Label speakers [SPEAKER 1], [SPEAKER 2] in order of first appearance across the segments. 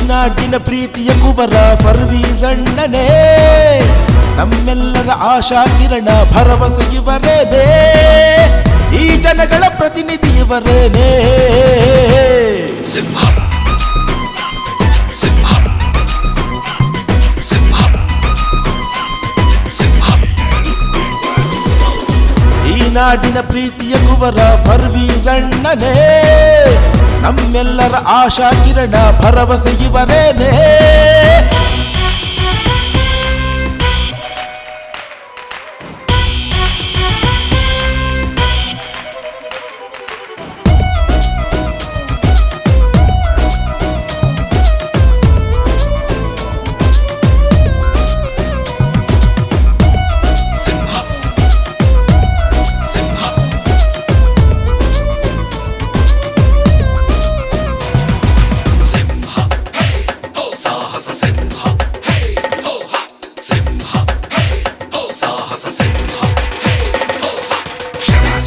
[SPEAKER 1] ನಾಡಿನ ಪ್ರೀತಿಯ ಕುವರ ಫರ್ವೀಸ್ ಅಣ್ಣನೇ, ನಮ್ಮೆಲ್ಲರ ಆಶಾ ಕಿರಣ ಭರವಸೆ ಇವರೇನೇ, ಈ ಜನಗಳ ಪ್ರತಿನಿಧಿ ಇವರೇನೇ.
[SPEAKER 2] ಸಿಂಹ ಸಿಂಹ ಸಿಂಹ ಸಿಂಹ.
[SPEAKER 1] ಈ ನಾಡಿನ ಪ್ರೀತಿಯ ಕುವರ ಫರ್ವೀಸ್ ಅಣ್ಣನೇ, ನಮ್ಮೆಲ್ಲರ ಆಶಾ ಕಿರಣ ಭರವಸೆ ಇವರೇನೇ.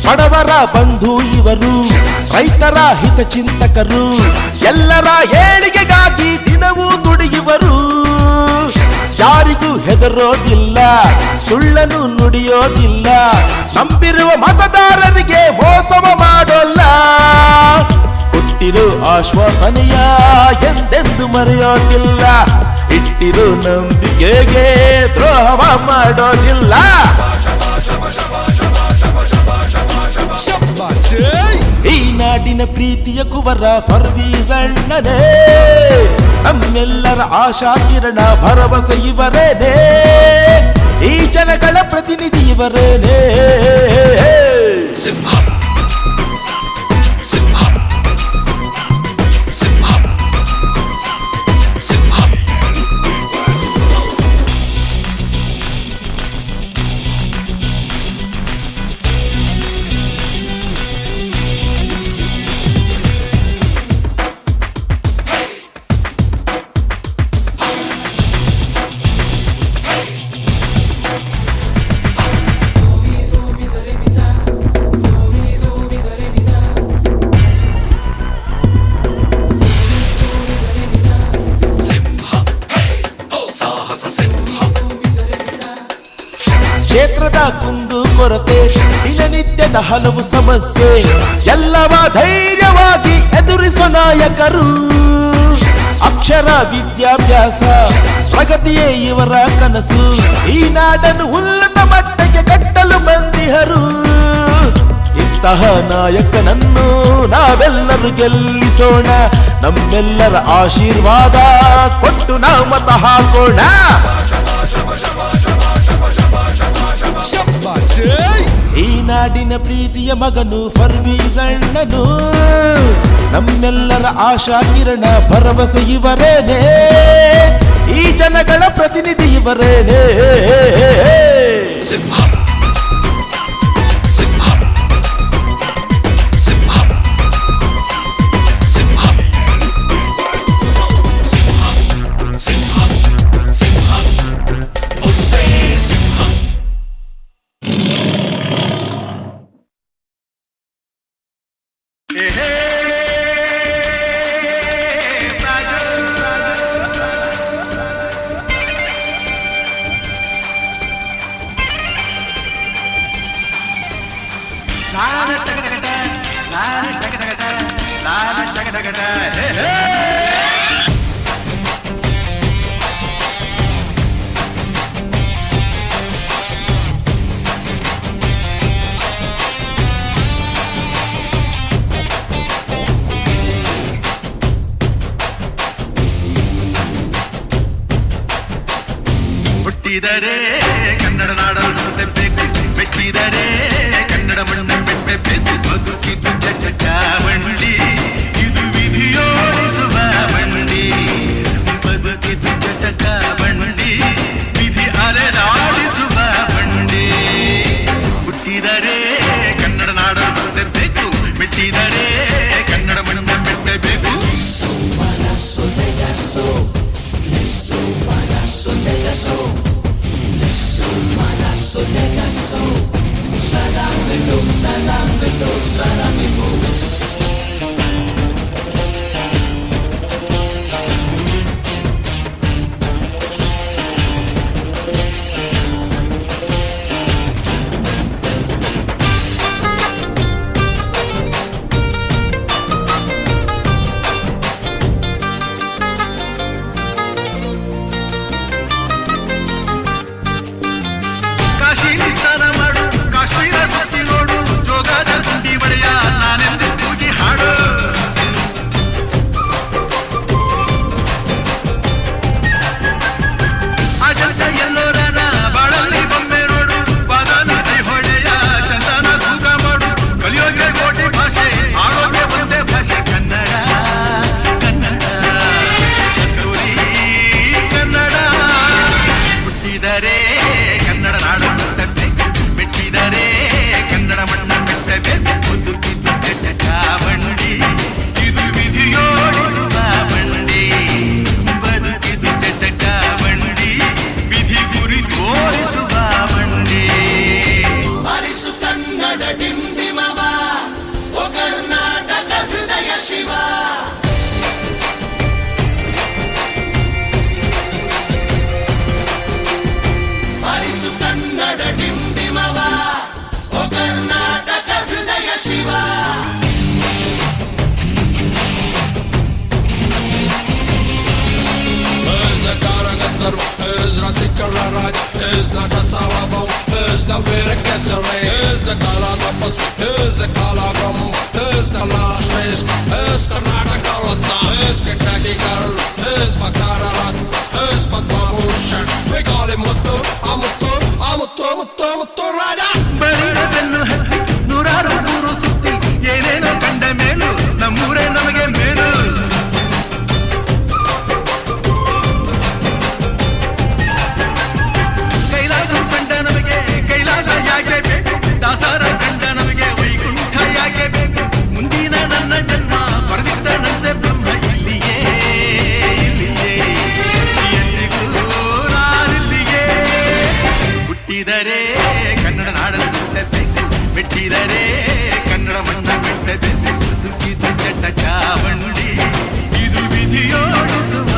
[SPEAKER 1] ಬಡವರ ಬಂಧು ಇವರು, ರೈತರ ಹಿತಚಿಂತಕರು, ಎಲ್ಲರ ಏಳಿಗೆಗಾಗಿ ದಿನವೂ ದುಡಿಯುವರು. ಯಾರಿಗೂ ಹೆದರೋದಿಲ್ಲ, ಸುಳ್ಳನ್ನು ನುಡಿಯೋದಿಲ್ಲ, ನಂಬಿರುವ ಮತದಾರರಿಗೆ ಮೋಸವ ಮಾಡೋಲ್ಲ. ಕೊಟ್ಟಿರೋ ಆಶ್ವಾಸನೆಯ ಎಂದೆಂದು ಮರೆಯೋದಿಲ್ಲ, ಇಟ್ಟಿರೋ ನಂಬಿಕೆಗೆ ದ್ರೋಹವ ಮಾಡೋದಿಲ್ಲ. ಈ ನಾಡಿನ ಪ್ರೀತಿಯ ಕುವರ ಫರ್ವೀಸ್ ಅಣ್ಣನೇ, ನಮ್ಮೆಲ್ಲರ ಆಶಾ ಕಿರಣ ಭರವಸೆ ಇವರೇನೇ, ಈ ಜನಗಳ ಪ್ರತಿನಿಧಿ ಇವರೇನೇ.
[SPEAKER 2] ಸಿಂಹ ಸಿಂಹ ಸಿಂಹ ಸಿಂಹ.
[SPEAKER 1] ಕ್ಷೇತ್ರದ ಕುಂದು ಕೊರತೆ, ದಿನನಿತ್ಯದ ಹಲವು ಸಮಸ್ಯೆ, ಎಲ್ಲವ ಧೈರ್ಯವಾಗಿ ಎದುರಿಸೋ ನಾಯಕರು. ಅಕ್ಷರ ವಿದ್ಯಾಭ್ಯಾಸ ಪ್ರಗತಿಯೇ ಇವರ ಕನಸು, ಈ ನಾಡನ್ನು ಉನ್ನತ ಮಟ್ಟಕ್ಕೆ ಕಟ್ಟಲು ಬಂದಿಹರು. ಇಂತಹ ನಾಯಕನನ್ನು ನಾವೆಲ್ಲರೂ ಗೆಲ್ಲಿಸೋಣ, ನಮ್ಮೆಲ್ಲರ ಆಶೀರ್ವಾದ ಕೊಟ್ಟು ನಾವು ಮತ ಹಾಕೋಣ. ಈ ನಾಡಿನ ಪ್ರೀತಿಯ ಮಗನು ಫರ್ವೀಸ್ ಅಣ್ಣನು, ನಮ್ಮೆಲ್ಲರ ಆಶಾ ಕಿರಣ ಭರವಸೆ ಇವರೇನೇ, ಈ ಜನಗಳ ಪ್ರತಿನಿಧಿ ಇವರೇನೇ.
[SPEAKER 2] ಸಿಂಹ ಸಿಂಹ ಸಿಂಹ ಸಿಂಹ ಸಿಂಹ ಸಿಂಹ ಸಿಂಹ ಒಸ್ಸೇ ಸಿಂಹ.
[SPEAKER 3] ಹುಟ್ಟಿದರೆ ಕನ್ನಡ ನಾಡಲು ನುಡಿಸಬೇಕು, ಮೆಟ್ಟಿದರೆ ಕನ್ನಡ ಮಣ್ಣು ಬೆಟ್ಟಬೇಕು. ಬದುಕಿದ್ದು ಚಟ ಬಂಡಿ, ಇದು ವಿಧಿಯೋಡಿಸುವ ಬಂಡಿ. ಬದುಕಿದ್ದು ಚಟ ಬಂಡಿ, ವಿಧಿ ಅಲೆದಾಡಿಸುವ ಬಂಡಿ. ಹುಟ್ಟಿದರೆ ಕನ್ನಡ ನಾಡಲು ನುಡಿಸಬೇಕು, ಮೆಟ್ಟಿದರೆ ಕನ್ನಡ ಮಣ್ಣು ಬೆಟ್ಟಬೇಕು.
[SPEAKER 2] Here's Rasikara Raj, here's Nagasavam, here's the Virakasare, here's the Kaladapas, here's the Kalabram, here's Kalash, here's Karnataka Ratna, here's Kentucky Girl, here's Makara Rat, here's Padma Bhushan. We call him Muttu, Amuttu, Amuttu, Muttu, Muttu Raja.
[SPEAKER 3] ಬರಿಯ ಬೆನ್ನು ಹತ್ತಿ ನೂರಾರು ಊರು ಸುತ್ತಿ ಏನೇನೋ ಕಂಡ ಮೇಲು ನಮ್ಮೂರೇ ನಮಗೆ ಮೇಲು. ಕೈಲಾಸ ಕಂಡ ನಮಗೆ ಕೈಲಾಸ ಯಾಕೆ ಬೇಕು, ದಾಸರ ಕಂಡ ನಮಗೆ ವೈಕುಂಠ ಯಾಕೆ ಬೇಕು. ಮುಂದಿನ ನನ್ನ ಜನ್ಮ ಬರೆದಿದ್ದನಂತೆ ಬ್ರಹ್ಮ ಇಲ್ಲಿಯೇ ಇಲ್ಲಿಯೇ ಎಂದಿಗೂ ನಾನಿಲ್ಲಿಯೇ. ಹುಟ್ಟಿದರೆ ಕನ್ನಡ ನಾಡನ್ನು ಹುಟ್ಟಬೇಕು, ಮೆಟ್ಟಿದರೆ ಕನ್ನಡ ಮಣ್ಣ ಬಿಟ್ಟಬೇಕು. ಬದುಕಿದು ಚಟ ಚಾವಂಡಿ, ಇದು ವಿಧಿಯೋಡಿಸುವ